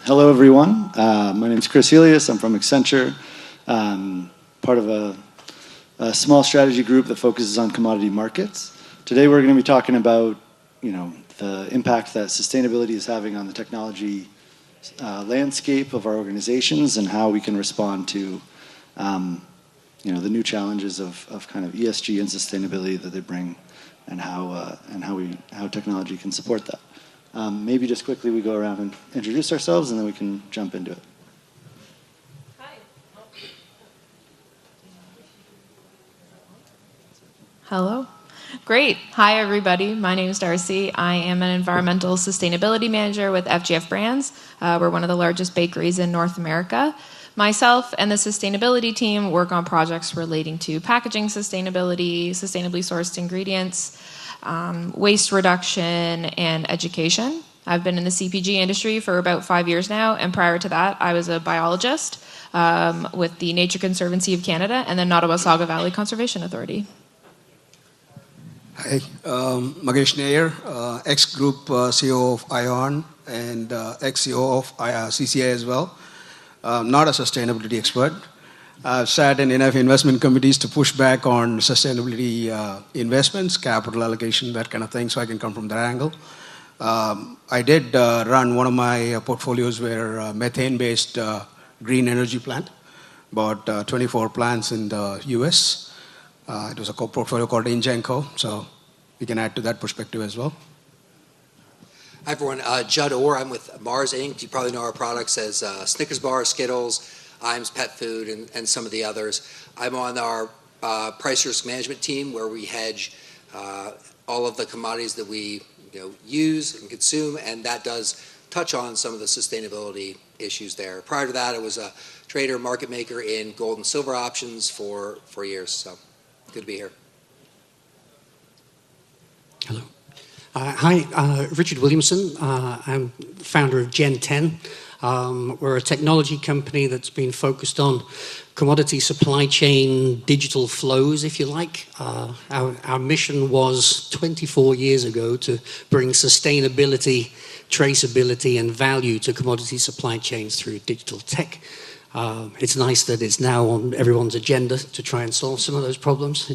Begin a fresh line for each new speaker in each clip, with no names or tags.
Hello, everyone. My name is Chris Helios. I'm from Accenture, part of a small strategy group that focuses on commodity markets. Today, we're going to be talking about, the impact that sustainability is having on the technology landscape of our organizations and how we can respond to, the new challenges of kind of ESG and sustainability that they bring, and how technology can support that. Maybe just quickly we go around and introduce ourselves, and then we can jump into it.
Hi. Hello. Great. Hi, everybody. My name is Darcy. I am an environmental sustainability manager with FGF Brands. We're one of the largest bakeries in North America. Myself and the sustainability team work on projects relating to packaging sustainability, sustainably sourced ingredients, waste reduction, and education. I've been in the CPG industry for about 5 years now, and prior to that, I was a biologist with the Nature Conservancy of Canada and the Nottawasaga Valley Conservation Authority.
Hi, Magesh Nair, ex-group CEO of ION and ex-CEO of CCI as well. Not a sustainability expert. I've sat in enough investment committees to push back on sustainability investments, capital allocation, that kind of thing, so I can come from that angle. I did run one of my portfolios where methane-based green energy plant, about 24 plants in the US. It was a portfolio called Ingenco, so we can add to that perspective as well.
Hi, everyone. Judd Orr. I'm with Mars Inc. You probably know our products as Snickers Bar, Skittles, Iams Pet Food, and some of the others. I'm on our price risk management team where we hedge all of the commodities that we use and consume, and that does touch on some of the sustainability issues there. Prior to that, I was a trader, market maker in gold and silver options for years, so good to be here.
Hello. Hi, Richard Williamson. I'm founder of Gen 10. We're a technology company that's been focused on commodity supply chain, digital flows, if you like. Our mission was 24 years ago to bring sustainability, traceability, and value to commodity supply chains through digital tech. It's nice that it's now on everyone's agenda to try and solve some of those problems.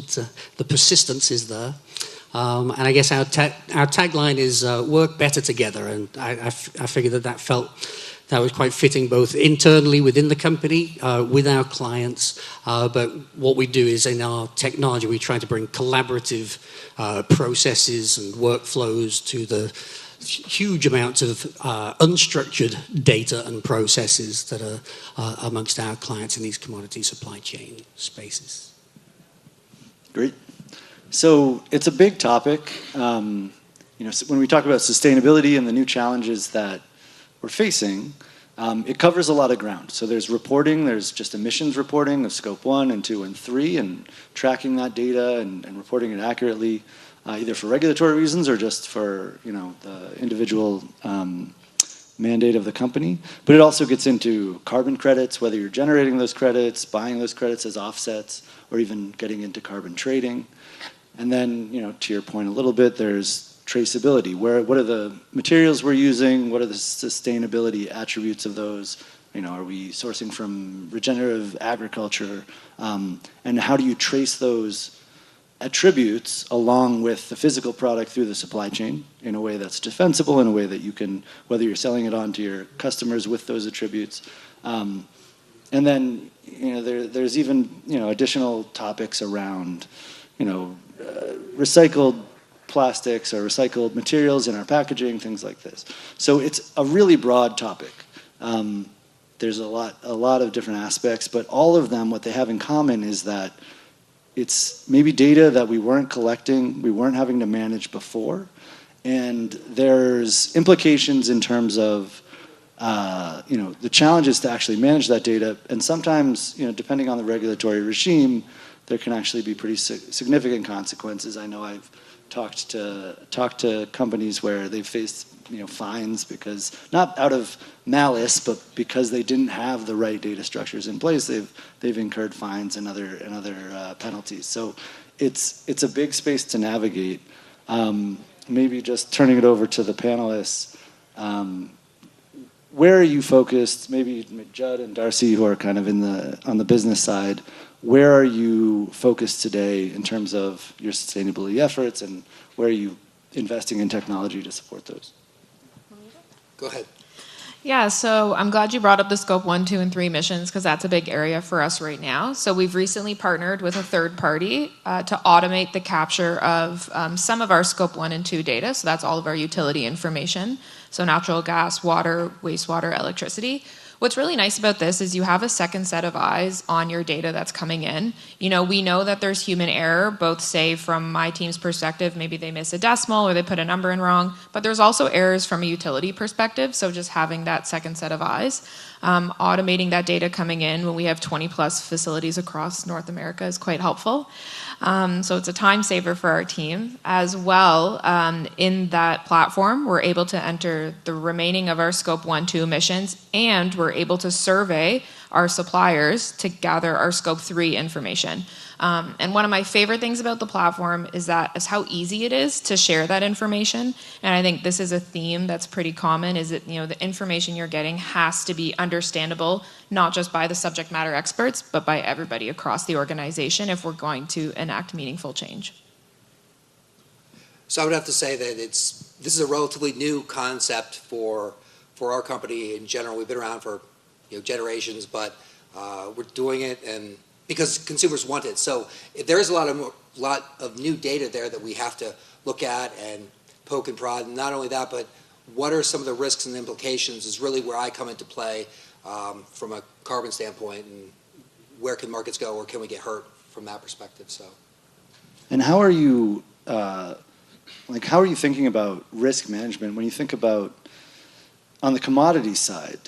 The persistence is there. And I guess our tagline is work better together, and I figured that was quite fitting both internally within the company, with our clients, but what we do is in our technology, we try to bring collaborative processes and workflows to the huge amounts of unstructured data and processes that are amongst our clients in these commodity supply chain spaces.
Great. So it's a big topic. When we talk about sustainability and the new challenges that we're facing, it covers a lot of ground. So there's reporting, there's just emissions reporting of scope 1 and 2 and 3, and tracking that data and reporting it accurately, either for regulatory reasons or just for the individual mandate of the company. But it also gets into carbon credits, whether you're generating those credits, buying those credits as offsets, or even getting into carbon trading. And then, to your point a little bit, there's traceability. What are the materials we're using? What are the sustainability attributes of those? Are we sourcing from regenerative agriculture? And how do you trace those attributes along with the physical product through the supply chain in a way that's defensible, in a way that you can, whether you're selling it on to your customers with those attributes. And then, there's even, additional topics around, recycled plastics or recycled materials in our packaging, things like this. So it's a really broad topic. There's a lot of different aspects, but all of them, what they have in common is that it's maybe data that we weren't collecting, we weren't having to manage before, and there's implications in terms of the challenges to actually manage that data, and sometimes, depending on the regulatory regime, there can actually be pretty significant consequences. I know I've talked to companies where they've faced fines because, not out of malice, but because they didn't have the right data structures in place. They've incurred fines and other penalties. So it's a big space to navigate. Maybe just turning it over to the panelists. where are you focused? Maybe Judd and Darcy, who are kind of on the business side, where are you focused today in terms of your sustainability efforts, and where are you investing in technology to support those?
Go ahead.
Yeah, so I'm glad you brought up the scope 1, 2, and 3 emissions because that's a big area for us right now. So we've recently partnered with a third party to automate the capture of some of our scope 1 and 2 data. So that's all of our utility information. So natural gas, water, wastewater, electricity. What's really nice about this is you have a second set of eyes on your data that's coming in. You know, we know that there's human error, both say from my team's perspective, maybe they miss a decimal or they put a number in wrong, but there's also errors from a utility perspective, so just having that second set of eyes. Automating that data coming in when we have 20 plus facilities across North America is quite helpful. So it's a time saver for our team. As well, in that platform, we're able to enter the remaining of our scope 1, 2 emissions, and we're able to survey our suppliers to gather our scope 3 information. And one of my favorite things about the platform is how easy it is to share that information. And I think this is a theme that's pretty common, is that, you know, the information you're getting has to be understandable, not just by the subject matter experts, but by everybody across the organization if we're going to enact meaningful change.
So I would have to say that this is a relatively new concept for our company in general. We've been around for generations, but we're doing it and because consumers want it. So there is a lot of new data there that we have to look at and poke and prod. And not only that, but what are some of the risks and implications is really where I come into play from a carbon standpoint, and where can markets go, or can we get hurt from that perspective? So. And
how are you thinking about risk management when you think about on the commodity side?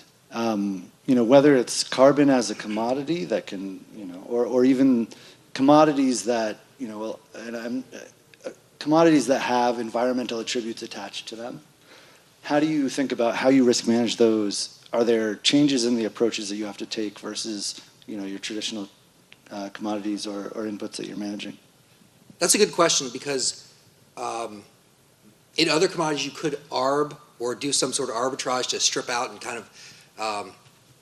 Whether it's carbon as a commodity that can, or even commodities that, commodities that have environmental attributes attached to them. How do you think about how you risk manage those? Are there changes in the approaches that you have to take versus, your traditional commodities or inputs that you're managing?
That's a good question because in other commodities you could arb or do some sort of arbitrage to strip out and kind of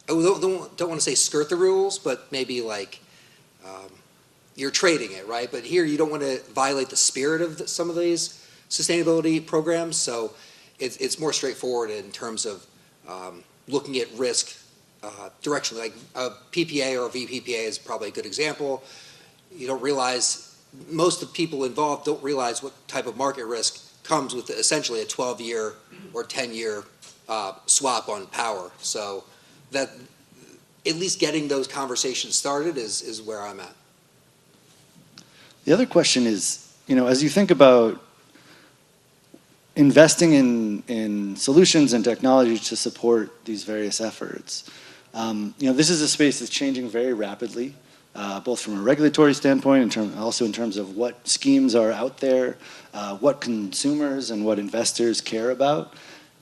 I don't want to say skirt the rules, but maybe like you're trading it, right? But here you don't want to violate the spirit of some of these sustainability programs, so it's more straightforward in terms of looking at risk directionally. Like a PPA or a VPPA is probably a good example. You don't realize, most of the people involved don't realize what type of market risk comes with essentially a 12-year or 10-year swap on power. So that at least getting those conversations started is where I'm at.
The other question is, as you think about investing in solutions and technology to support these various efforts, this is a space that's changing very rapidly, both from a regulatory standpoint and also in terms of what schemes are out there, what consumers and what investors care about.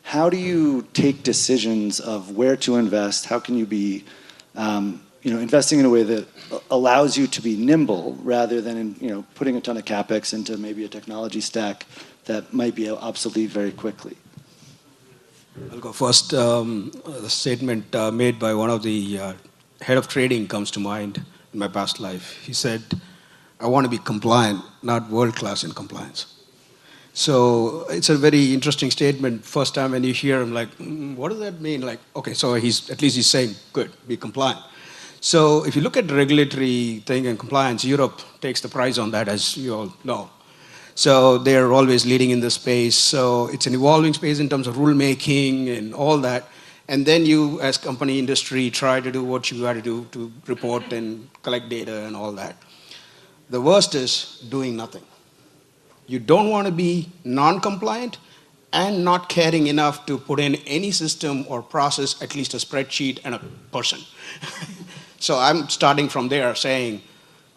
How do you take decisions of where to invest? How can you be, investing in a way that allows you to be nimble rather than, putting a ton of capex into maybe a technology stack that might be obsolete very quickly?
I'll go first. The statement made by one of the head of trading comes to mind in my past life. He said, "I want to be compliant, not world-class in compliance." So it's a very interesting statement. First time when you hear him, like, what does that mean? Like, okay, so he's saying, good, be compliant. So if you look at the regulatory thing and compliance, Europe takes the prize on that, as you all know. So they're always leading in this space. So it's an evolving space in terms of rulemaking and all that. And then you, as company industry, try to do what you got to do to report and collect data and all that. The worst is doing nothing. You don't want to be non-compliant and not caring enough to put in any system or process, at least a spreadsheet and a person. So I'm starting from there saying,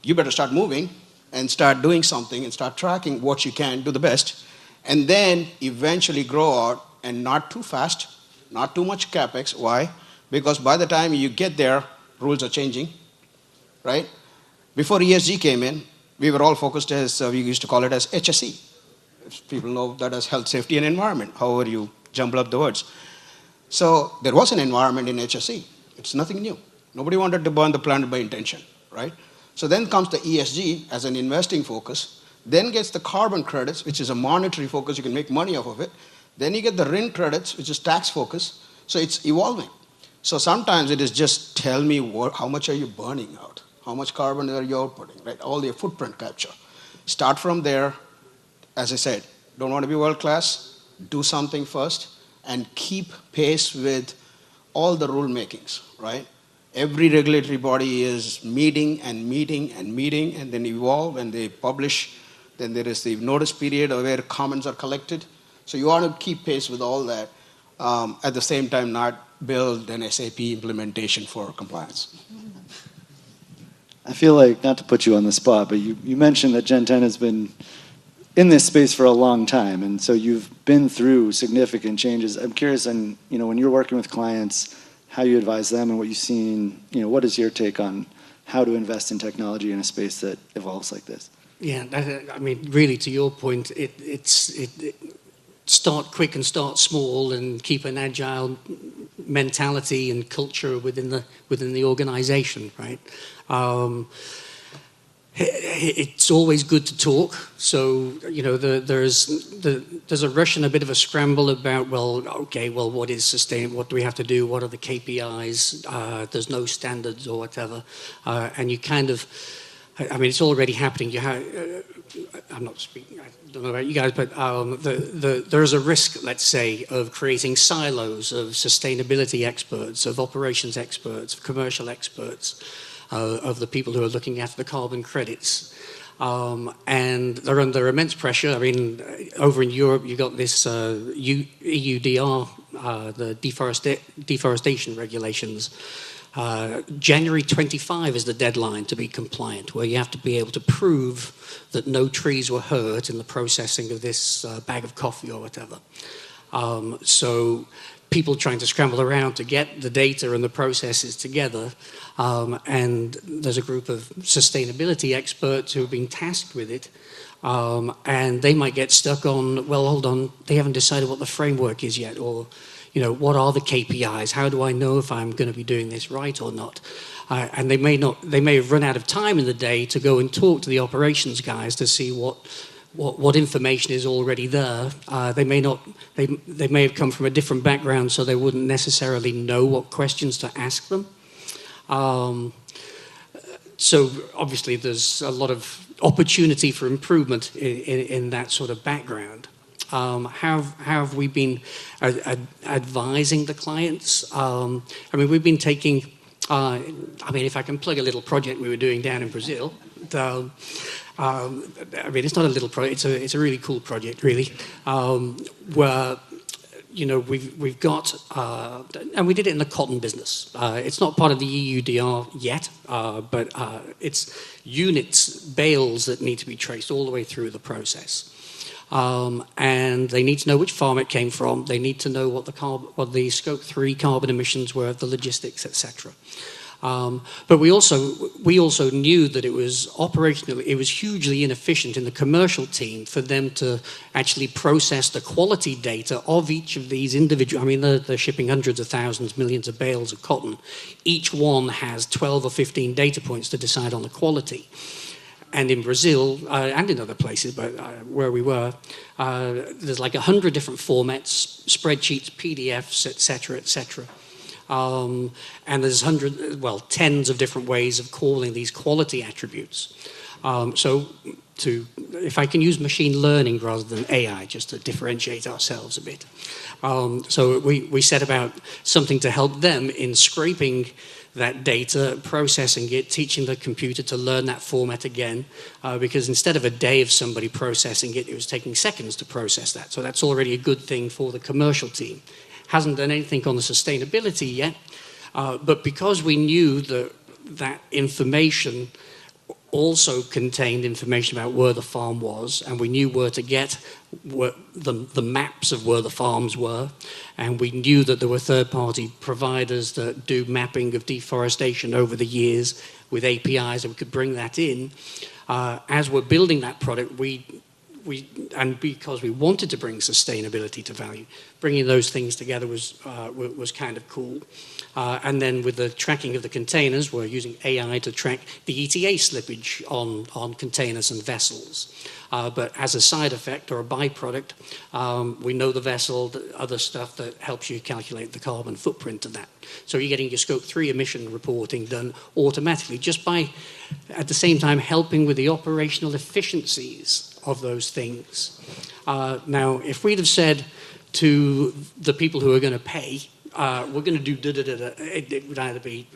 you better start moving and start doing something and start tracking what you can, do the best, and then eventually grow out, and not too fast, not too much capex. Why? Because by the time you get there, rules are changing, right? Before ESG came in, we were all focused as, we used to call it as HSE. People know that as health, safety, and environment, however you jumble up the words. So there was an environment in HSE. It's nothing new. Nobody wanted to burn the planet by intention, right? So then comes the ESG as an investing focus, then gets the carbon credits, which is a monetary focus, you can make money off of it. Then you get the RIN credits, which is tax focus. So it's evolving. So sometimes it is just tell me how much are you burning out? How much carbon are you outputting, right? All your footprint capture. Start from there. As I said, don't want to be world class, do something first, and keep pace with all the rule makings, right? Every regulatory body is meeting and meeting and meeting, and then evolve, and they publish. Then there is the notice period where comments are collected. So you want to keep pace with all that. At the same time, not build an SAP implementation for compliance.
I feel like, not to put you on the spot, but you mentioned that Gen 10 has been in this space for a long time, and so you've been through significant changes. I'm curious, and when you're working with clients, how you advise them and what you've seen. What is your take on how to invest in technology in a space that evolves like this?
Yeah, I mean, really, to your point, it's start quick and start small, and keep an agile mentality and culture within the organization, right? It's always good to talk. So there's a rush and a bit of a scramble about what is sustainable? What do we have to do? What are the KPIs? There's no standards or whatever, and you kind of, I mean, it's already happening. I'm not speaking. I don't know about you guys, but there's a risk, let's say, of creating silos of sustainability experts, of operations experts, of commercial experts, of the people who are looking after the carbon credits. And they're under immense pressure. I mean, over in Europe, you've got this EUDR, the deforestation regulations. January 25 is the deadline to be compliant, where you have to be able to prove that no trees were hurt in the processing of this bag of coffee or whatever. So people trying to scramble around to get the data and the processes together. And there's a group of sustainability experts who have been tasked with it. And they might get stuck on, well, hold on, they haven't decided what the framework is yet, or what are the KPIs? How do I know if I'm going to be doing this right or not? And they may have run out of time in the day to go and talk to the operations guys to see what information is already there. They may have come from a different background, so they wouldn't necessarily know what questions to ask them. So obviously there's a lot of opportunity for improvement in that sort of background. How have we been advising the clients? I mean, we've been taking, if I can plug a little project we were doing down in Brazil. I mean, it's not a little project, it's a really cool project, really, where, we've got, and we did it in the cotton business. It's not part of the EUDR yet, but it's units, bales that need to be traced all the way through the process. And they need to know which farm it came from. They need to know what the Scope 3 carbon emissions were, the logistics, etc. But we also knew that it was operationally, it was hugely inefficient in the commercial team for them to actually process the quality data of each of these individual. I mean, they're shipping hundreds of thousands, millions of bales of cotton. Each one has 12 or 15 data points to decide on the quality. And in Brazil, and in other places, but where we were, there's like 100 different formats, spreadsheets, PDFs, etc., etc. And there's tens of different ways of calling these quality attributes. So if I can use machine learning rather than AI, just to differentiate ourselves a bit. So we set about something to help them in scraping that data, processing it, teaching the computer to learn that format again, because instead of a day of somebody processing it, it was taking seconds to process that. So that's already a good thing for the commercial team. Hasn't done anything on the sustainability yet, but because we knew that information also contained information about where the farm was, and we knew where to get the maps of where the farms were, and we knew that there were third-party providers that do mapping of deforestation over the years with APIs, and we could bring that in. As we're building that product, we and because we wanted to bring sustainability to value, bringing those things together was kind of cool. And then with the tracking of the containers, we're using AI to track the ETA slippage on containers and vessels. But as a side effect or a byproduct, we know the vessel, the other stuff that helps you calculate the carbon footprint of that. So you're getting your Scope 3 emission reporting done automatically, just by, at the same time, helping with the operational efficiencies of those things. Now, if we'd have said to the people who are going to pay, we're going to do da-da-da-da, it would either be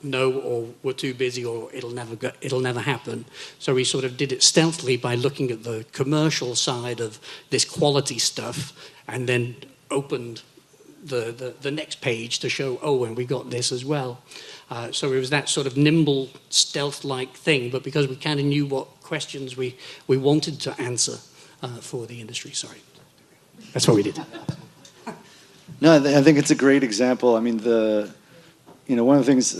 no, or we're too busy, or it'll never happen. So we sort of did it stealthily by looking at the commercial side of this quality stuff, and then opened the next page to show, oh, and we got this as well. So it was that sort of nimble, stealth-like thing, but because we kind of knew what questions we wanted to answer for the industry. Sorry. That's what we did.
No, I think it's a great example. I mean, one of the things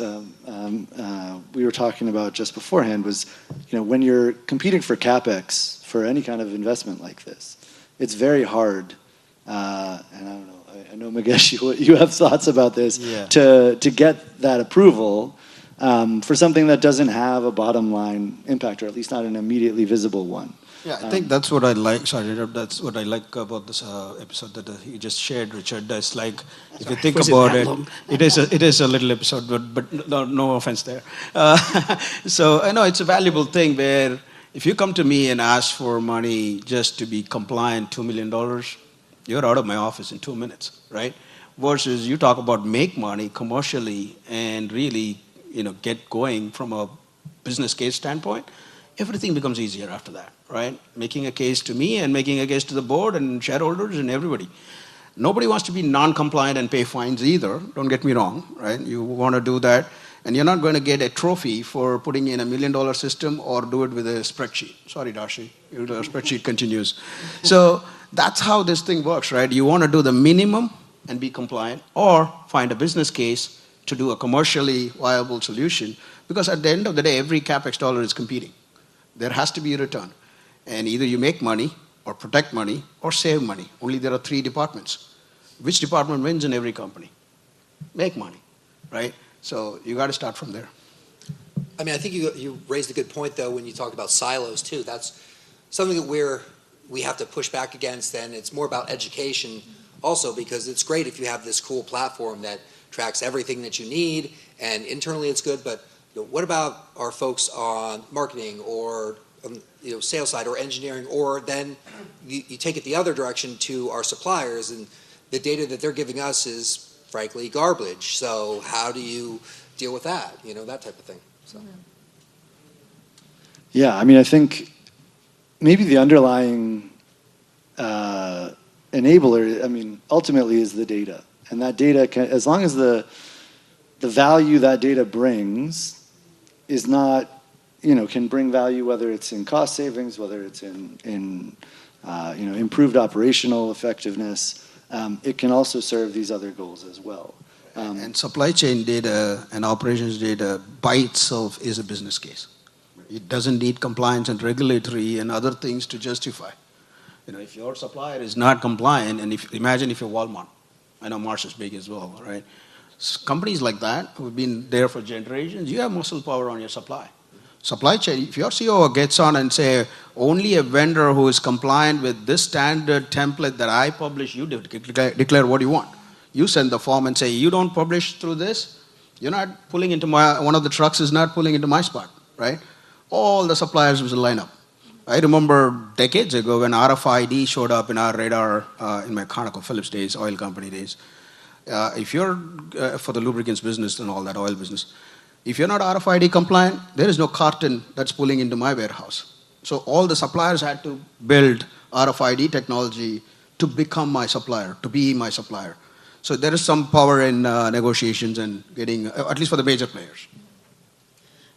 we were talking about just beforehand was, when you're competing for CapEx for any kind of investment like this, it's very hard. And I don't know. I know, Mukesh, you have thoughts about this.
Yeah.
To get that approval for something that doesn't have a bottom line impact, or at least not an immediately visible one.
Yeah, I think that's what I like. Sorry, that's what I like about this episode that you just shared, Richard. That's like, if you think about it, it is a little episode, but no offense there. So I know it's a valuable thing where if you come to me and ask for money just to be compliant, $2 million, you're out of my office in 2 minutes, right? Versus you talk about make money commercially and really, get going from a business case standpoint, everything becomes easier after that, right? Making a case to me and making a case to the board and shareholders and everybody. Nobody wants to be non-compliant and pay fines either, don't get me wrong, right? You want to do that, and you're not going to get a trophy for putting in $1 million system or do it with a spreadsheet. Sorry, Darcy, the spreadsheet continues. So that's how this thing works, right? You want to do the minimum and be compliant, or find a business case to do a commercially viable solution, because at the end of the day, every CapEx dollar is competing. There has to be a return. And either you make money, or protect money, or save money. Only there are 3 departments. Which department wins in every company? Make money, right? So you got to start from there.
I mean, I think you raised a good point, though, when you talked about silos, too. That's something that we have to push back against, and it's more about education also, because it's great if you have this cool platform that tracks everything that you need, and internally it's good, but what about our folks on marketing or sales side or engineering, or then you take it the other direction to our suppliers, and the data that they're giving us is frankly garbage. So how do you deal with that? That type of thing. So.
Yeah, I mean, I think maybe the underlying enabler, ultimately is the data, and that data as long as the value that data brings is not, can bring value, whether it's in cost savings, whether it's in improved operational effectiveness. It can also serve these other goals as well.
And supply chain data and operations data by itself is a business case. It doesn't need compliance and regulatory and other things to justify. If your supplier is not compliant, and imagine if you're Walmart. I know Mars is big as well, right? Companies like that who've been there for generations, you have muscle power on your supply. Supply chain, if your COO gets on and say, only a vendor who is compliant with this standard template that I publish, you declare what you want. You send the form and say, you don't publish through this, you're not pulling into one of the trucks is not pulling into my spot, right? All the suppliers will line up. I remember decades ago when RFID showed up in our radar in my ConocoPhillips days, oil company days. If you're for the lubricants business and all that oil business, if you're not RFID compliant, there is no carton that's pulling into my warehouse. So all the suppliers had to build RFID technology to become my supplier, to be my supplier. So there is some power in negotiations and getting, at least for the major players.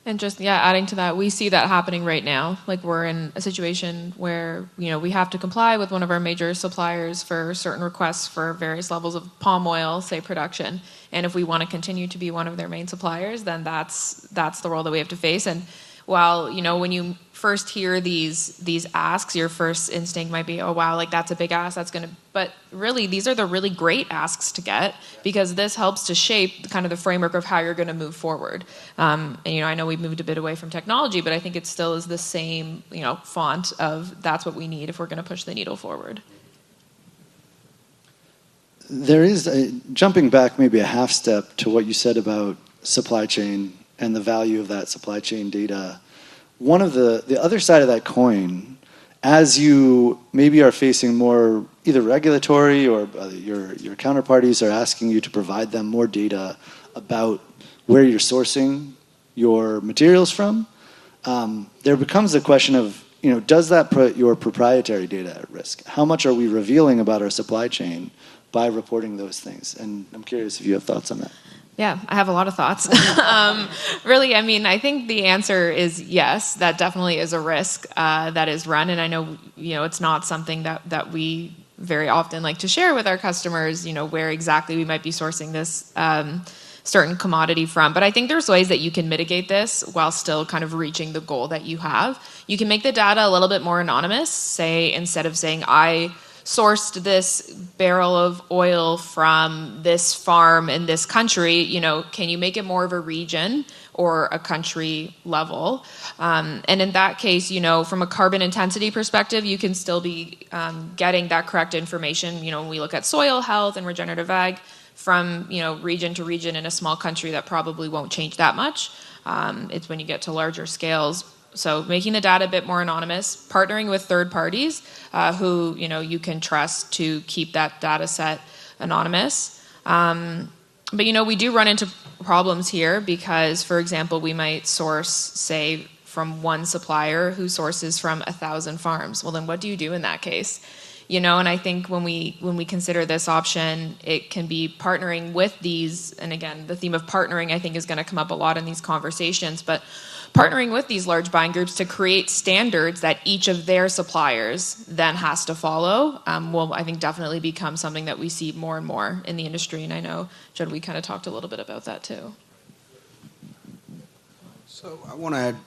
And just, adding to that, we see that happening right now. Like, we're in a situation where, we have to comply with one of our major suppliers for certain requests for various levels of palm oil, say, production. And if we want to continue to be one of their main suppliers, then that's the role that we have to face. And while, when you first hear these asks, your first instinct might be, oh wow, like that's a big ask, but really these are the really great asks to get, because this helps to shape kind of the framework of how you're going to move forward. And I know we've moved a bit away from technology, but I think it still is the same, font of that's what we need if we're going to push the needle forward.
There is, jumping back maybe a half step to what you said about supply chain and the value of that supply chain data. One of the other side of that coin, as you maybe are facing more either regulatory or your counterparties are asking you to provide them more data about where you're sourcing your materials from, there becomes the question of, does that put your proprietary data at risk? How much are we revealing about our supply chain by reporting those things? And I'm curious if you have thoughts on that.
Yeah, I have a lot of thoughts. Really, I think the answer is yes. That definitely is a risk that is run, and I know it's not something that we very often like to share with our customers. Where exactly we might be sourcing this certain commodity from. But I think there's ways that you can mitigate this while still kind of reaching the goal that you have. You can make the data a little bit more anonymous. Say, instead of saying I sourced this barrel of oil from this farm in this country, can you make it more of a region or a country level? And in that case, from a carbon intensity perspective, you can still be getting that correct information. When we look at soil health and regenerative ag from, region to region in a small country, that probably won't change that much. It's when you get to larger scales. So making the data a bit more anonymous, partnering with third parties who you can trust to keep that data set anonymous. But we do run into problems here because, for example, we might source, say, from one supplier who sources from 1,000 farms. Well, then what do you do in that case? And I think when we consider this option, it can be partnering with these, and again, the theme of partnering I think is going to come up a lot in these conversations, but partnering with these large buying groups to create standards that each of their suppliers then has to follow will, I think, definitely become something that we see more and more in the industry. And I know, Judd, we kind of talked a little bit about that too.
So I want to add,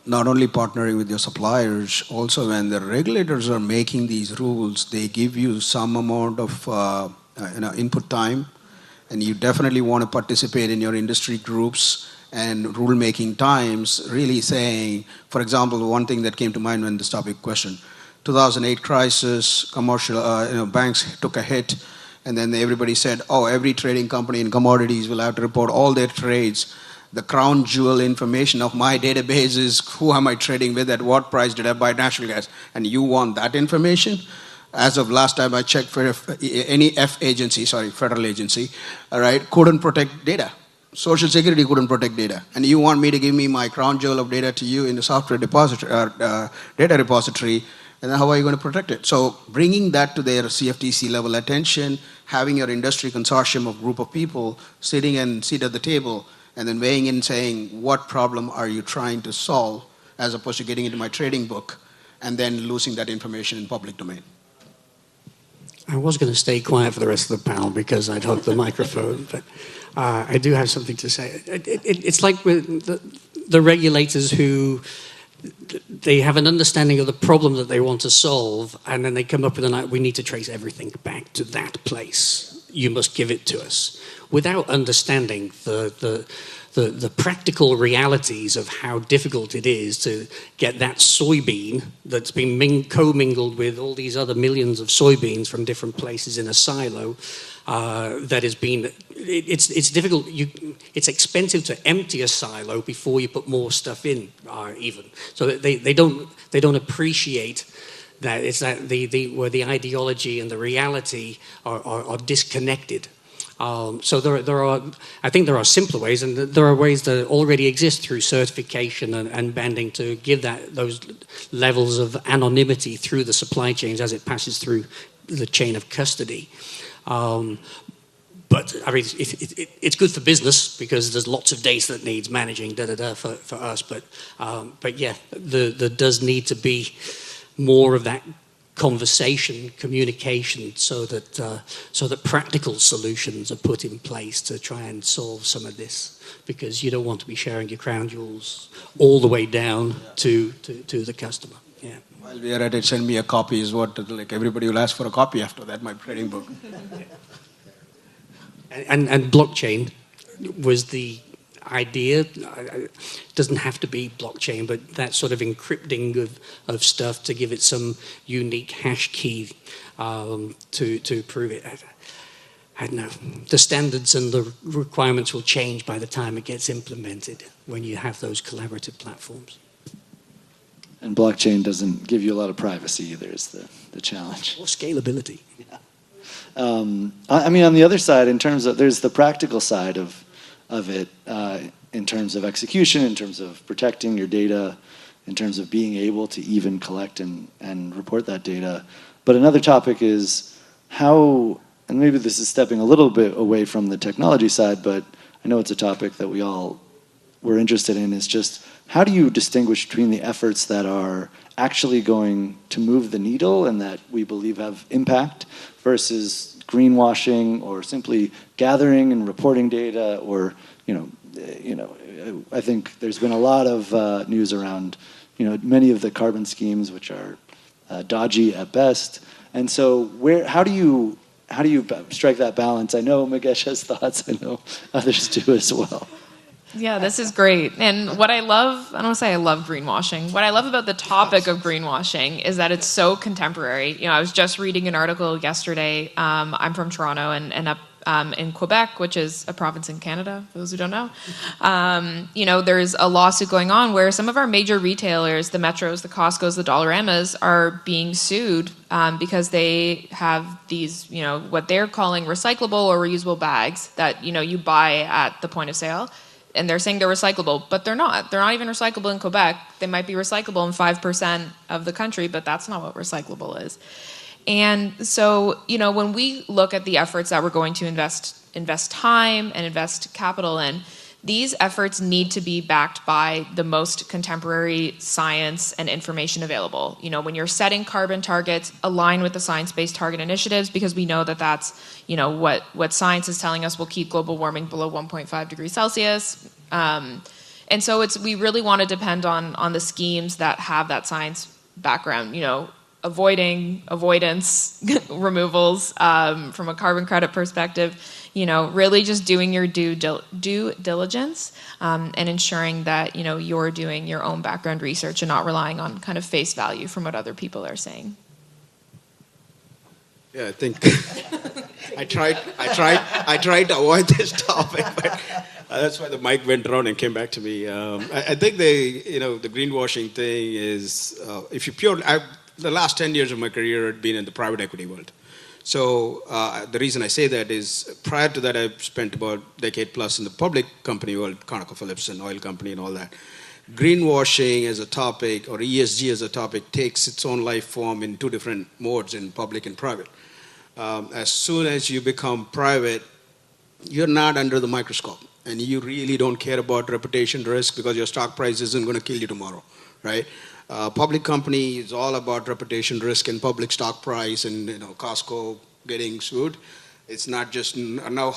not only partnering with your suppliers, also when the regulators are making these rules, they give you some amount of input time, and you definitely want to participate in your industry groups and rulemaking times, really saying, for example, one thing that came to mind when this topic question, 2008 crisis, commercial banks took a hit, and then everybody said, oh, every trading company in commodities will have to report all their trades. The crown jewel information of my database is who am I trading with, at what price did I buy natural gas, and you want that information? As of last time I checked, for any federal agency, all right, couldn't protect data. Social Security couldn't protect data. And you want me to give me my crown jewel of data to you in the software depository, data repository, and then how are you going to protect it? So bringing that to their CFTC level attention, having your industry consortium of group of people sitting and sit at the table, and then weighing in saying, what problem are you trying to solve, as opposed to getting into my trading book and then losing that information in public domain.
I was going to stay quiet for the rest of the panel because I'd hooked the microphone, but I do have something to say. It's like with the regulators who they have an understanding of the problem that they want to solve, and then they come up with we need to trace everything back to that place. You must give it to us, without understanding the practical realities of how difficult it is to get that soybean that's been commingled with all these other millions of soybeans from different places in a silo. That has been, it's difficult. It's expensive to empty a silo before you put more stuff in, even. So they don't appreciate that it's that where the ideology and the reality are disconnected. So I think there are simpler ways, and there are ways that already exist through certification and banding to give those levels of anonymity through the supply chains as it passes through the chain of custody. But I mean, it's good for business because there's lots of data that needs managing for us. But yeah, there does need to be more of that conversation, communication, so that practical solutions are put in place to try and solve some of this, because you don't want to be sharing your crown jewels all the way down to the customer. Yeah.
While we are at it, send me a copy is what, like everybody will ask for a copy after that, my trading book.
And blockchain was the idea. It doesn't have to be blockchain, but that sort of encrypting of stuff to give it some unique hash key to prove it. I don't know. The standards and the requirements will change by the time it gets implemented when you have those collaborative platforms.
And blockchain doesn't give you a lot of privacy either, is the challenge.
Or scalability.
Yeah. I mean, on the other side, in terms of, there's the practical side of it, in terms of execution, in terms of protecting your data, in terms of being able to even collect and report that data. But another topic is how, and maybe this is stepping a little bit away from the technology side, but I know it's a topic that we all were interested in, is just how do you distinguish between the efforts that are actually going to move the needle and that we believe have impact versus greenwashing or simply gathering and reporting data, or I think there's been a lot of news around many of the carbon schemes which are dodgy at best, and so how do you strike that balance? I know Mukesh has thoughts. I know others do as well.
Yeah, this is great. And what I love, I don't want to say I love greenwashing. What I love about the topic of greenwashing is that it's so contemporary. I was just reading an article yesterday. I'm from Toronto and up in Quebec, which is a province in Canada, for those who don't know. There's a lawsuit going on where some of our major retailers, the Metros, the Costcos, the Dollaramas, are being sued because they have these, what they're calling recyclable or reusable bags that, you buy at the point of sale. And they're saying they're recyclable, but they're not. They're not even recyclable in Quebec. They might be recyclable in 5% of the country, but that's not what recyclable is. And so, when we look at the efforts that we're going to invest time and invest capital in, these efforts need to be backed by the most contemporary science and information available. When you're setting carbon targets, align with the science-based target initiatives, because we know that that's, what science is telling us will keep global warming below 1.5 degrees Celsius. And so we really want to depend on the schemes that have that science background, avoidance, removals, from a carbon credit perspective, really just doing your due diligence, and ensuring that, you're doing your own background research and not relying on kind of face value from what other people are saying.
Yeah, I think I tried to avoid this topic, but that's why the mic went around and came back to me. I think the greenwashing thing is, if you the last 10 years of my career had been in the private equity world. So the reason I say that is, prior to that, I've spent about a decade plus in the public company world, ConocoPhillips, an oil company and all that. Greenwashing as a topic, or ESG as a topic, takes its own life form in two different modes, in public and private. As soon as you become private, you're not under the microscope, and you really don't care about reputation risk because your stock price isn't going to kill you tomorrow, right? Public company is all about reputation risk and public stock price, and Costco getting sued. It's not just now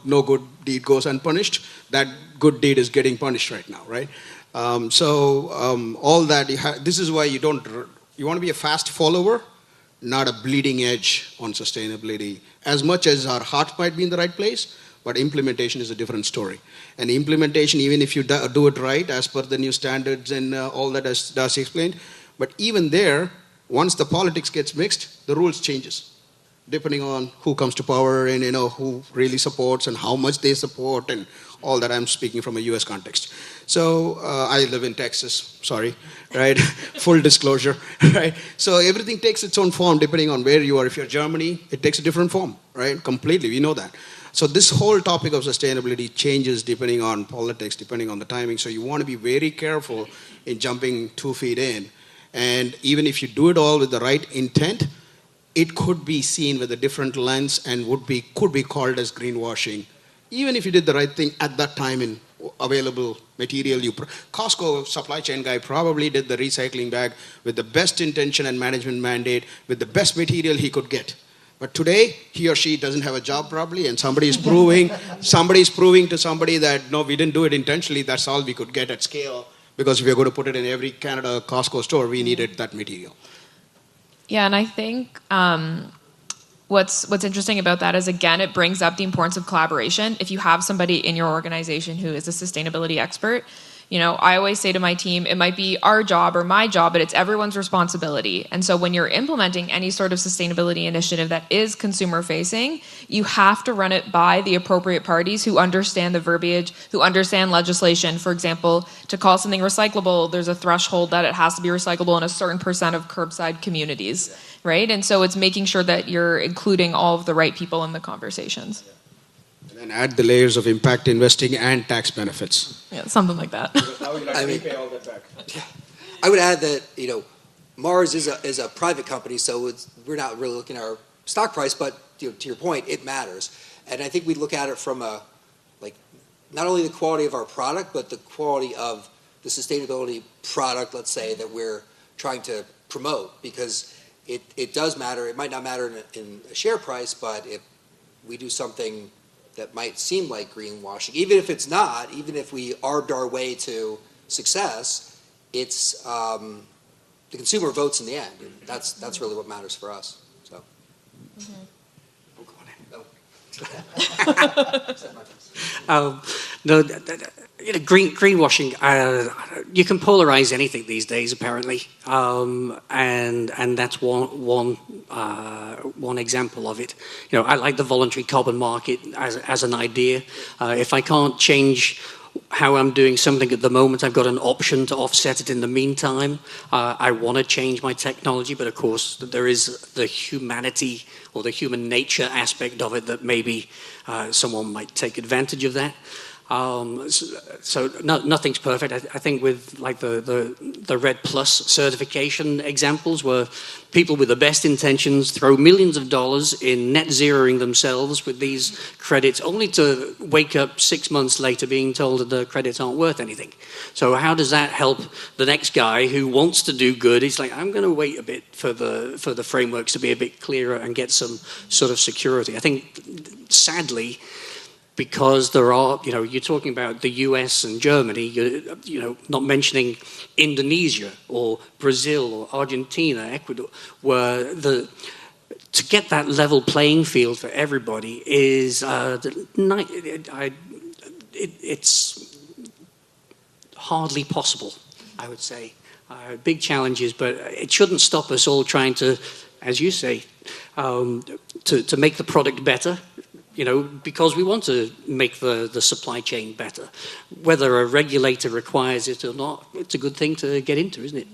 no good deed goes unpunished. That good deed is getting punished right now, right? All that this is why you want to be a fast follower, not a bleeding edge on sustainability. As much as our heart might be in the right place, but implementation is a different story. And implementation, even if you do it right, as per the new standards and all that, as Darcy explained, but even there, once the politics gets mixed, the rules changes, depending on who comes to power and who really supports and how much they support and all that. I'm speaking from a U.S. context. So I live in Texas, sorry, right? Full disclosure, right? So everything takes its own form depending on where you are. If you're Germany, it takes a different form, right? Completely, we know that. So this whole topic of sustainability changes depending on politics, depending on the timing. So you want to be very careful in jumping 2 feet in. And even if you do it all with the right intent, it could be seen with a different lens and could be called as greenwashing, even if you did the right thing at that time in available material. Costco supply chain guy probably did the recycling bag with the best intention and management mandate, with the best material he could get. But today, he or she doesn't have a job probably, and somebody's proving to somebody that, no, we didn't do it intentionally, that's all we could get at scale, because if we're going to put it in every Canada Costco store, we needed that material.
Yeah, and I think what's interesting about that is, again, it brings up the importance of collaboration. If you have somebody in your organization who is a sustainability expert, I always say to my team, it might be our job or my job, but it's everyone's responsibility. And so when you're implementing any sort of sustainability initiative that is consumer facing, you have to run it by the appropriate parties who understand the verbiage, who understand legislation. For example, to call something recyclable, there's a threshold that it has to be recyclable in a certain % of curbside communities, right? And so it's making sure that you're including all of the right people in the conversations.
And add the layers of impact investing and tax benefits.
Yeah, something like that.
Pay all that back.
I would add that Mars is a private company, so we're not really looking at our stock price, but to your point, it matters. And I think we look at it from not only the quality of our product, but the quality of the sustainability product, let's say, that we're trying to promote, because it does matter. It might not matter in a share price, but if we do something that might seem like greenwashing, even if it's not, even if we arbed our way to success, it's the consumer votes in the end. And that's really what matters for us. So.
No, greenwashing. You can polarize anything these days, apparently, and that's one example of it. I like the voluntary carbon market as an idea. If I can't change how I'm doing something at the moment, I've got an option to offset it in the meantime. I want to change my technology, but of course there is the humanity or the human nature aspect of it that maybe someone might take advantage of that. So nothing's perfect. I think with like the Red Plus certification examples, where people with the best intentions throw millions of dollars in net zeroing themselves with these credits, only to wake up 6 months later being told that the credits aren't worth anything. So how does that help the next guy who wants to do good? He's like, I'm going to wait a bit for the frameworks to be a bit clearer and get some sort of security. I think, sadly, because there are, you're talking about the US and Germany, you're not mentioning Indonesia or Brazil or Argentina, Ecuador, where to get that level playing field for everybody is it's hardly possible, I would say. Big challenges, but it shouldn't stop us all trying to, as you say, to make the product better. Because we want to make the supply chain better. Whether a regulator requires it or not, it's a good thing to get into, isn't it?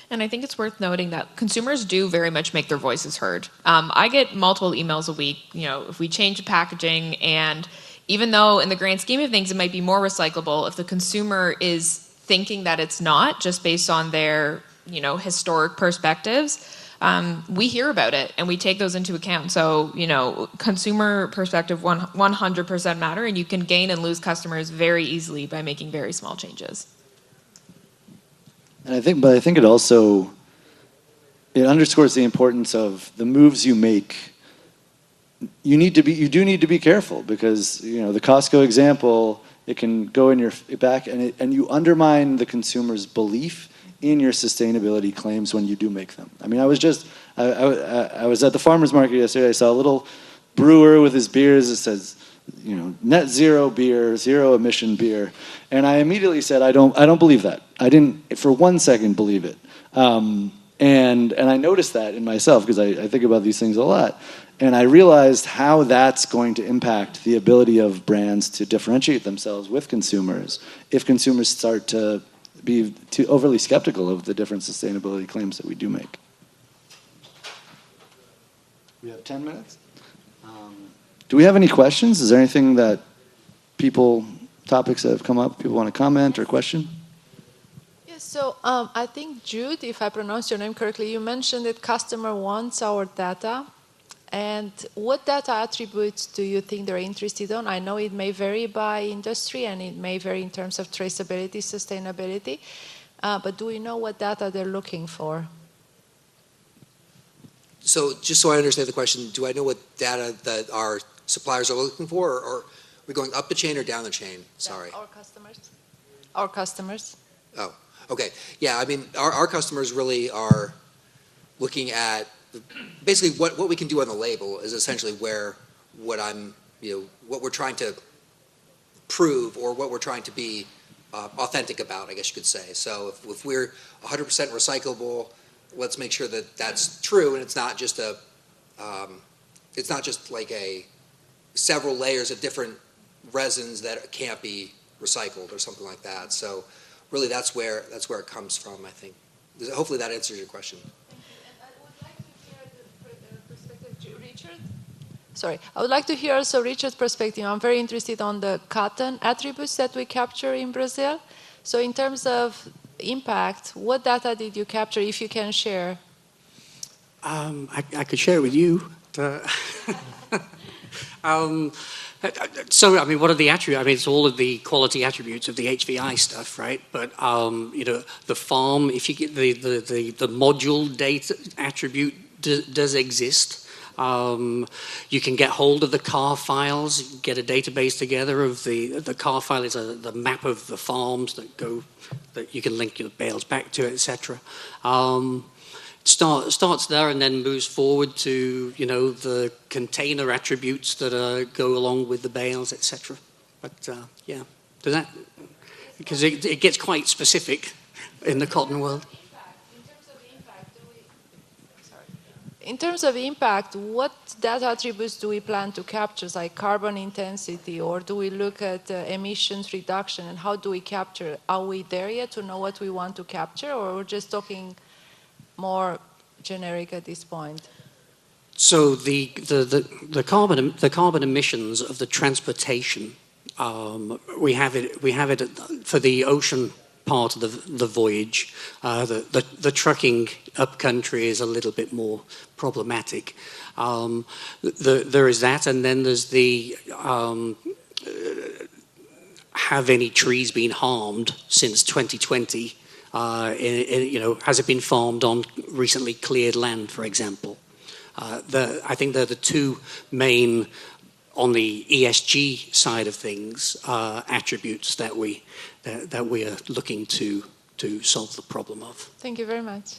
And I think it's worth noting that consumers do very much make their voices heard. I get multiple emails a week, if we change the packaging, and even though in the grand scheme of things it might be more recyclable, if the consumer is thinking that it's not, just based on their, historic perspectives, we hear about it and we take those into account. So, consumer perspective 100% matter, and you can gain and lose customers very easily by making very small changes.
And I think it also, it underscores the importance of the moves you make. You do need to be careful, because, the Costco example, it can go in your back and you undermine the consumer's belief in your sustainability claims when you do make them. I mean, I was at the farmer's market yesterday. I saw a little brewer with his beers. It says, net zero beer, zero emission beer, and I immediately said, I don't believe that. I didn't for 1 second believe it, and I noticed that in myself, because I think about these things a lot, and I realized how that's going to impact the ability of brands to differentiate themselves with consumers if consumers start to be too overly skeptical of the different sustainability claims that we do make. We have 10 minutes. Do we have any questions? Is there anything that topics that have come up, people want to comment or question?
Yes, so I think, Jude, if I pronounce your name correctly, you mentioned that customer wants our data, And what data attributes do you think they're interested on? I know it may vary by industry and it may vary in terms of traceability, sustainability, but do we know what data they're looking for?
So just so I understand the question, do I know what data that our suppliers are looking for, or are we going up the chain or down the chain? Sorry.
Our customers. Our customers.
Oh, okay. Yeah, I mean, our customers really are looking at basically what we can do on the label is essentially where what we're trying to prove or what we're trying to be authentic about, I guess you could say. So if we're 100% recyclable, let's make sure that that's true, and it's not just like several layers of different resins that can't be recycled or something like that. So really, that's where it comes from, I think. Hopefully, that answers your question.
I would like to hear also Richard's perspective. I'm very interested on the cotton attributes that we capture in Brazil. So in terms of impact, what data did you capture, if you can share?
I could share it with you. So, I mean, what are the attributes? I mean, it's all of the quality attributes of the HVI stuff, right? But, the farm, if you get the module data attribute does exist. You can get hold of the car files, get a database together of the car file is the map of the farms that you can link your bales back to, etc. Starts there and then moves forward to the container attributes that go along with the bales, etc. But yeah, does that, because it gets quite specific in the cotton world.
In terms of impact, what data attributes do we plan to capture, like carbon intensity, or do we look at emissions reduction, and how do we capture? Are we there yet to know what we want to capture, or we're just talking more generic at this point?
So the carbon emissions of the transportation, we have it for the ocean part of the voyage. The trucking up country is a little bit more problematic. There is that, and then there's the have any trees been harmed since 2020? Has it been farmed on recently cleared land, for example? I think they're the two main, on the ESG side of things, attributes that we are looking to solve the problem of.
Thank you very much.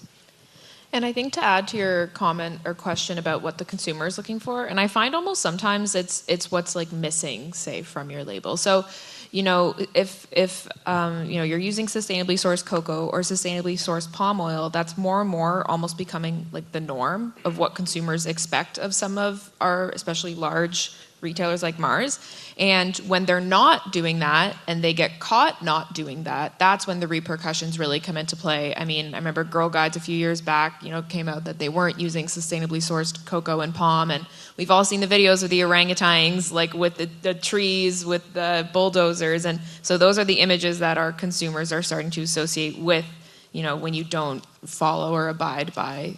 And I think to add to your comment or question about what the consumer is looking for, and I find almost sometimes it's what's like missing, say, from your label. So, if you're using sustainably sourced cocoa or sustainably sourced palm oil, that's more and more almost becoming like the norm of what consumers expect of some of our, especially large retailers like Mars. And when they're not doing that and they get caught not doing that, that's when the repercussions really come into play. I mean, I remember Girl Guides a few years back, came out that they weren't using sustainably sourced cocoa and palm. And we've all seen the videos of the orangutans, like with the trees, with the bulldozers. And so those are the images that our consumers are starting to associate with, when you don't follow or abide by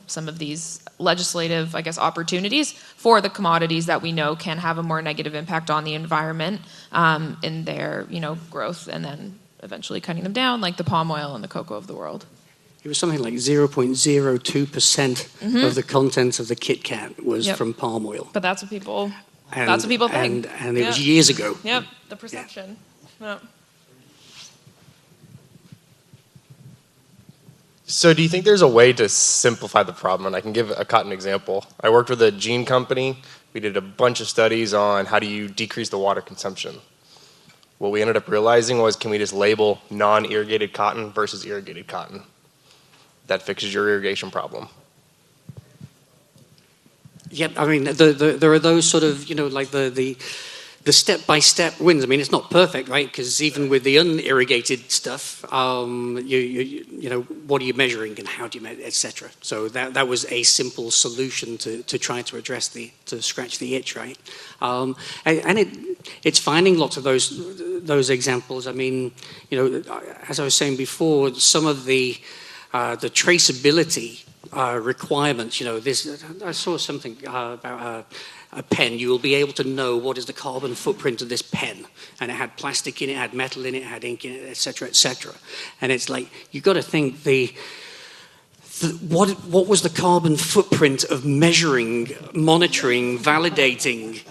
some of these legislative, I guess, opportunities for the commodities that we know can have a more negative impact on the environment in their, growth, and then eventually cutting them down, like the palm oil and the cocoa of the world.
It was something like 0.02% of the contents of the Kit Kat was from palm oil.
But that's what people think.
And it was years ago.
Yep, the perception. Yep.
So do you think there's a way to simplify the problem? And I can give a cotton example. I worked with a jean company. We did a bunch of studies on how do you decrease the water consumption. What we ended up realizing was, can we just label non-irrigated cotton versus irrigated cotton? That fixes your irrigation problem.
Yeah, I mean, there are those sort of, like the step-by-step wins. I mean, it's not perfect, right? Because even with the unirrigated stuff, what are you measuring and how do you measure, etc. So that was a simple solution to try to address to scratch the itch, right? And it's finding lots of those examples. I mean, as I was saying before, some of the traceability requirements. You know, I saw something about a pen. You will be able to know what is the carbon footprint of this pen, and it had plastic in it, had metal in it, had ink in it, etc., etc. And it's like you've got to think what was the carbon footprint of measuring, monitoring, validating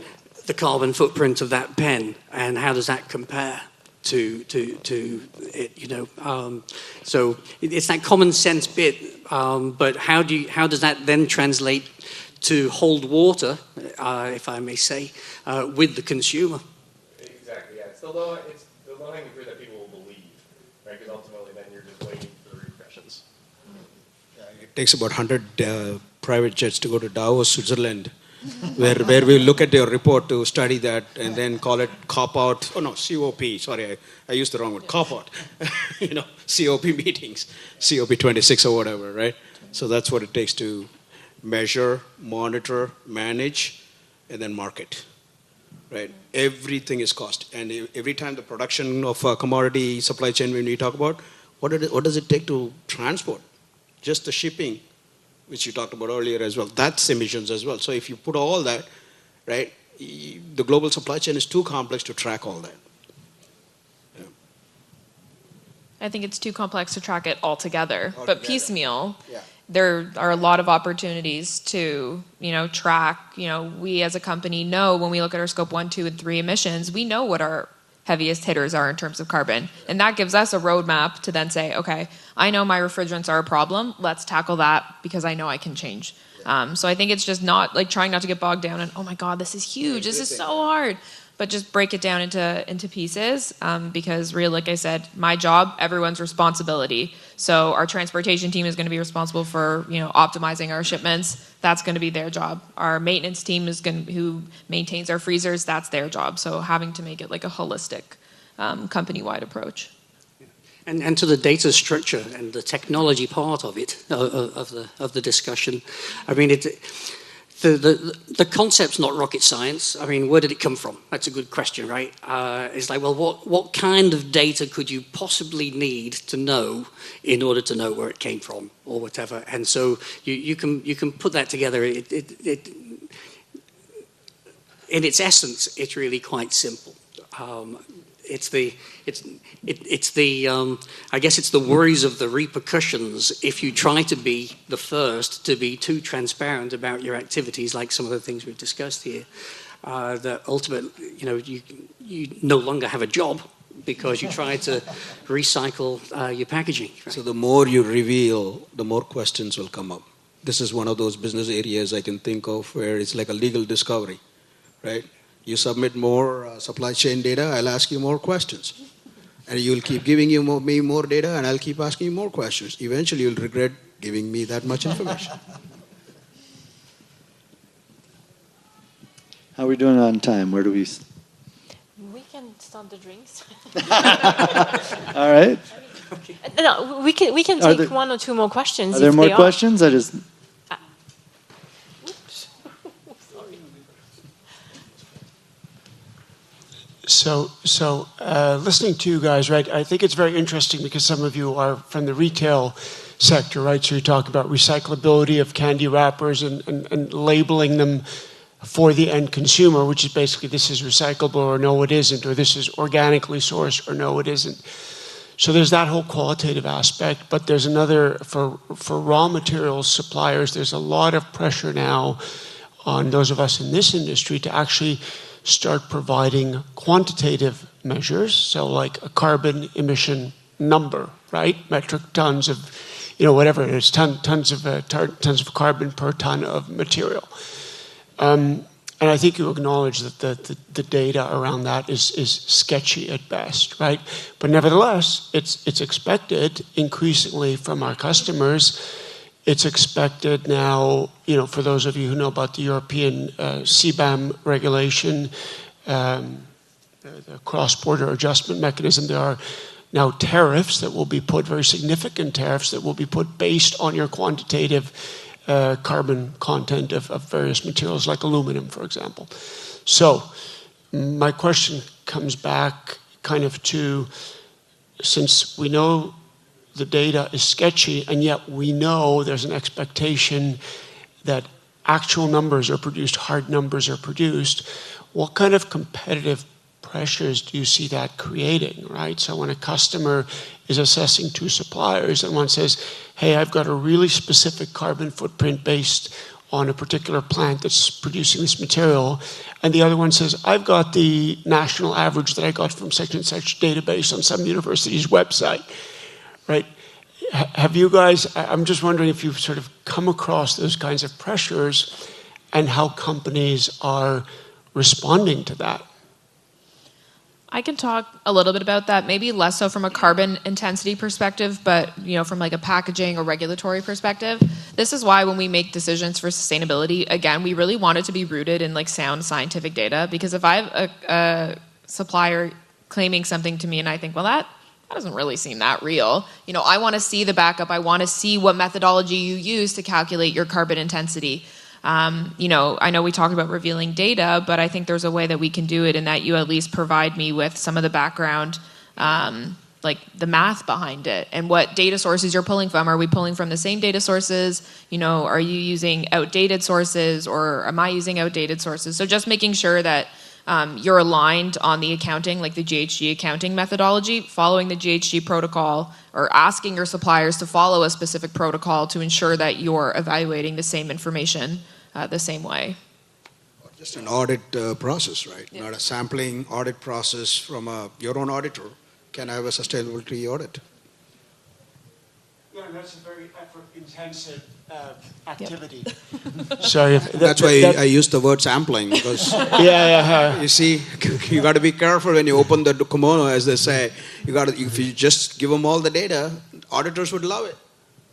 the carbon footprint of that pen, and how does that compare to it? You know, so it's that common sense bit. But how does that then translate to hold water, if I may say, with the consumer?
Exactly. Yeah. It's the low-hanging fruit that people will believe, right? Because ultimately, then you're just waiting for the repercussions.
It takes about 100 private jets to go to Davos, Switzerland, where we look at their report to study that and then call it cop-out. Oh, no, COP. Sorry, I used the wrong word. Cop-out. You know, COP meetings, COP26 or whatever, right? So that's what it takes to measure, monitor, manage, and then market, right? Everything is cost. And every time the production of a commodity supply chain, when we talk about, what does it take to transport? Just the shipping, which you talked about earlier as well, that's emissions as well. So if you put all that, right, the global supply chain is too complex to track all that. Yeah.
I think it's too complex to track it all together. But piecemeal,
Yeah.
there are a lot of opportunities to, track. We as a company know when we look at our scope 1, 2, and 3 emissions, we know what our heaviest hitters are in terms of carbon. And that gives us a roadmap to then say, okay, I know my refrigerants are a problem. Let's tackle that because I know I can change. So I think it's just not like trying not to get bogged down and, oh my God, this is huge. This is so hard. But just break it down into pieces because really, like I said, my job, everyone's responsibility. So our transportation team is going to be responsible for, optimizing our shipments. That's going to be their job. Our maintenance team who maintains our freezers, that's their job. So having to make it like a holistic company-wide approach.
And to the data structure and the technology part of it, of the discussion, I mean, the concept's not rocket science. I mean, where did it come from? That's a good question, right? It's like, well, what kind of data could you possibly need to know in order to know where it came from or whatever? And so you can put that together. In its essence, it's really quite simple. I guess it's the worries of the repercussions if you try to be the first to be too transparent about your activities, like some of the things we've discussed here. That ultimately, you no longer have a job because you try to recycle your packaging. Right?
So the more you reveal, the more questions will come up. This is one of those business areas I can think of where it's like a legal discovery, right? You submit more supply chain data, I'll ask you more questions. And you'll keep giving me more data, and I'll keep asking you more questions. Eventually, you'll regret giving me that much information.
How are we doing on time? Where do we...
We can start the drinks.
All right.
No, we can take one or two more questions.
Are there more questions?
So listening to you guys, right, I think it's very interesting because some of you are from the retail sector, right? So you talk about recyclability of candy wrappers and labeling them for the end consumer, which is basically this is recyclable or no, it isn't, or this is organically sourced or no, it isn't. So there's that whole qualitative aspect, but there's another, for raw materials suppliers, there's a lot of pressure now on those of us in this industry to actually start providing quantitative measures, so like a carbon emission number, right? Metric tons of, whatever it is, tons of carbon per ton of material. And I think you acknowledge that the data around that is sketchy at best, right? But nevertheless, it's expected increasingly from our customers. It's expected now, for those of you who know about the European CBAM regulation, the cross-border adjustment mechanism, there are now tariffs that will be put, very significant tariffs that will be put based on your quantitative carbon content of various materials like aluminum, for example. So my question comes back kind of to, since we know the data is sketchy, and yet we know there's an expectation that actual numbers are produced, hard numbers are produced. What kind of competitive pressures do you see that creating, right? So when a customer is assessing two suppliers and one says, hey, I've got a really specific carbon footprint based on a particular plant that's producing this material, and the other one says, I've got the national average that I got from such and such database on some university's website, right? Have you guys, I'm just wondering if you've sort of come across those kinds of pressures and how companies are responding to that.
I can talk a little bit about that, maybe less so from a carbon intensity perspective, but from like a packaging or regulatory perspective. This is why when we make decisions for sustainability, again, we really want it to be rooted in like sound scientific data, because if I have a supplier claiming something to me and I think, well, that doesn't really seem that real. I want to see the backup. I want to see what methodology you use to calculate your carbon intensity. I know we talked about revealing data, but I think there's a way that we can do it in that you at least provide me with some of the background, like the math behind it and what data sources you're pulling from. Are we pulling from the same data sources? Are you using outdated sources, or am I using outdated sources? So just making sure that you're aligned on the accounting, like the GHG accounting methodology, following the GHG protocol, or asking your suppliers to follow a specific protocol to ensure that you're evaluating the same information the same way.
Just an audit process, right?
Yeah.
Not a sampling audit process from your own auditor can have a sustainability audit.
Yeah, that's a very effort-intensive activity. Sorry,
That's why I use the word sampling, because you see, you got to be careful when you open the kimono, as they say. If you just give them all the data, auditors would love it.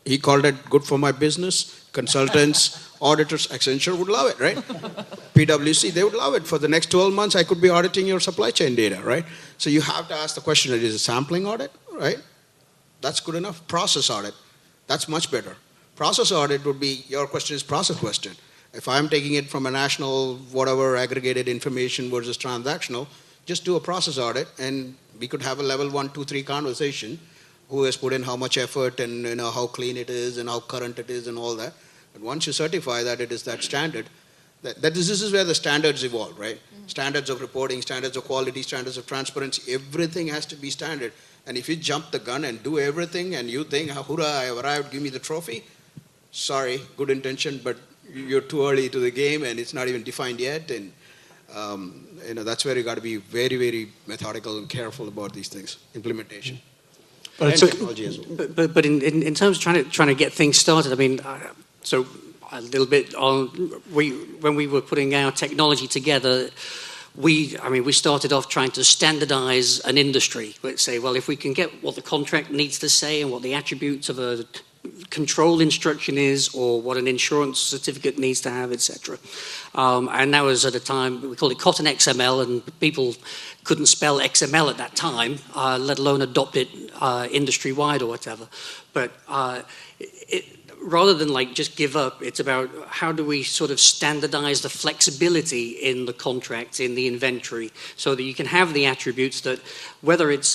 He called it good for my business. Consultants, auditors, Accenture would love it, right? PwC, they would love it. For the next 12 months, I could be auditing your supply chain data, right? So you have to ask the question, is it a sampling audit, right? That's good enough. Process audit, that's much better. Process audit would be, your question is process question. If I'm taking it from a national, whatever, aggregated information versus transactional, just do a process audit and we could have a level 1, 2, 3 conversation. Who has put in how much effort, and how clean it is and how current it is and all that. But once you certify that it is that standard, this is where the standards evolve, right? Mm-hmm. Standards of reporting, standards of quality, standards of transparency, everything has to be standard. And if you jump the gun and do everything and you think, hurrah, I have arrived, give me the trophy, sorry, good intention, but you're too early to the game and it's not even defined yet. And that's where you got to be very, very methodical and careful about these things, implementation.
But,
technology as well.
But in terms of trying to get things started, I mean, so a little bit on when we were putting our technology together, we started off trying to standardize an industry. Let's say, well, if we can get what the contract needs to say and what the attributes of a control instruction is, or what an insurance certificate needs to have, etc. And that was at a time, we called it Cotton XML, and people couldn't spell XML at that time, let alone adopt it industry-wide or whatever. But rather than just give up, it's about how do we sort of standardize the flexibility in the contracts, in the inventory, so that you can have the attributes that, whether it's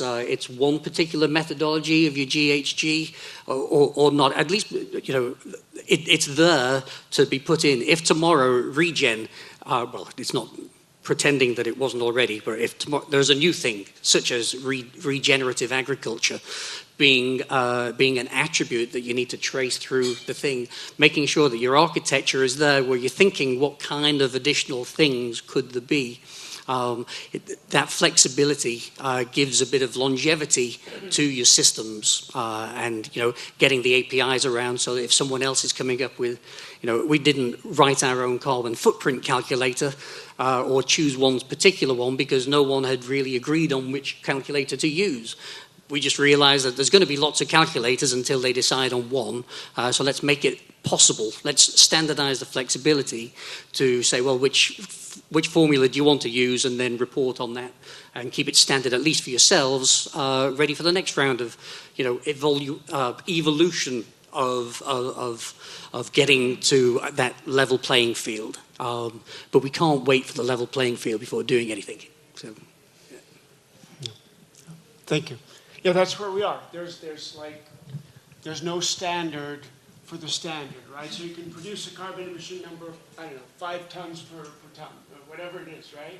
one particular methodology of your GHG or not, at least it's there to be put in. If tomorrow regen, well, it's not pretending that it wasn't already, but if tomorrow there's a new thing such as regenerative agriculture, being an attribute that you need to trace through the thing, making sure that your architecture is there where you're thinking what kind of additional things could there be. That flexibility gives a bit of longevity to your systems, and getting the APIs around so that if someone else is coming up with, we didn't write our own carbon footprint calculator or choose one particular one because no one had really agreed on which calculator to use. We just realized that there's going to be lots of calculators until they decide on one. So let's make it possible. Let's standardize the flexibility to say, well, which formula do you want to use, and then report on that and keep it standard, at least for yourselves, ready for the next round of, evolution of getting to that level playing field. But we can't wait for the level playing field before doing anything. So,
yeah. Thank you. Yeah, that's where we are. There's like there's no standard for the standard, right? So you can produce a carbon emission number of, I don't know, 5 tons per ton, or whatever it is, right?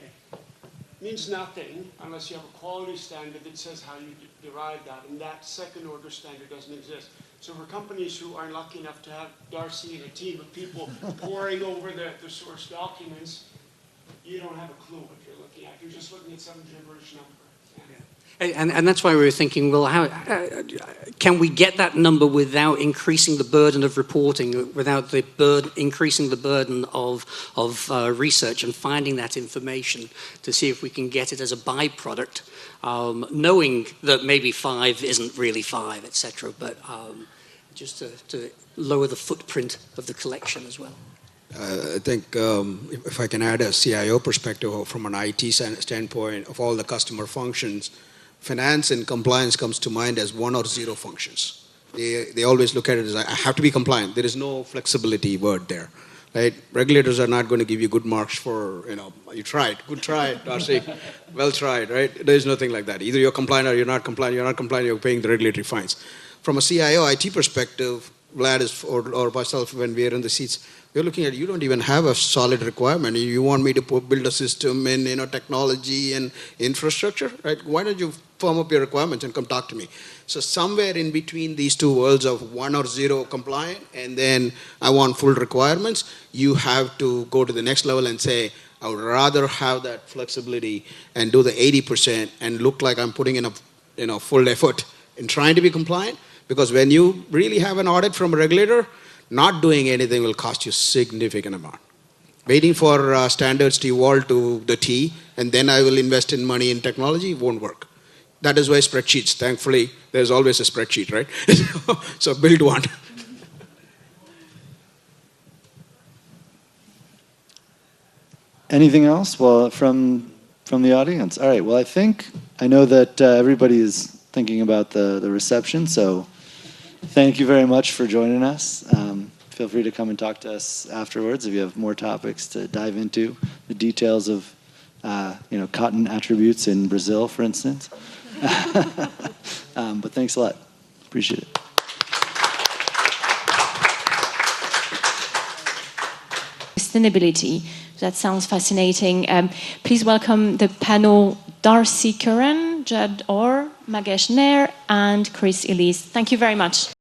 Means nothing unless you have a quality standard that says how you derive that, and that second order standard doesn't exist. So for companies who are lucky enough to have Darcy and a team of people poring over the source documents, you don't have a clue what you're looking at. You're just looking at some gibberish number.
And that's why we were thinking, well, how can we get that number without increasing the burden of reporting, without increasing the burden of research and finding that information to see if we can get it as a byproduct, knowing that maybe 5 isn't really 5, etc., but just to lower the footprint of the collection as well.
I think if I can add a CIO perspective from an IT standpoint of all the customer functions, finance and compliance comes to mind as 1 or 0 functions. They always look at it as, I have to be compliant. There is no flexibility word there. Right? Regulators are not going to give you good marks for, you tried. Good try, Darcy. Well tried, right? There is nothing like that. Either you're compliant or you're not compliant. You're not compliant, you're paying the regulatory fines. From a CIO IT perspective, Vlad or myself, when we are in the seats, we're looking at, you don't even have a solid requirement. You want me to build a system in technology and infrastructure, right? Why don't you firm up your requirements and come talk to me? So somewhere in between these two worlds of 1 or 0 compliant and then I want full requirements, you have to go to the next level and say, I would rather have that flexibility and do the 80% and look like I'm putting in a full effort in trying to be compliant. Because when you really have an audit from a regulator, not doing anything will cost you significant amount. Waiting for standards to evolve to the T, and then I will invest in money in technology, won't work. That is why spreadsheets, thankfully, there's always a spreadsheet, right? So build one.
Anything else? Well, from the audience? All right, well, I know that everybody is thinking about the reception, so thank you very much for joining us. Feel free to come and talk to us afterwards if you have more topics to dive into, the details of cotton attributes in Brazil, for instance. But thanks a lot. Appreciate it.
Sustainability. That sounds fascinating. Please welcome the panel Darcy Curran, Judd Orr, Magesh Nair, and Chris Elise. Thank you very much.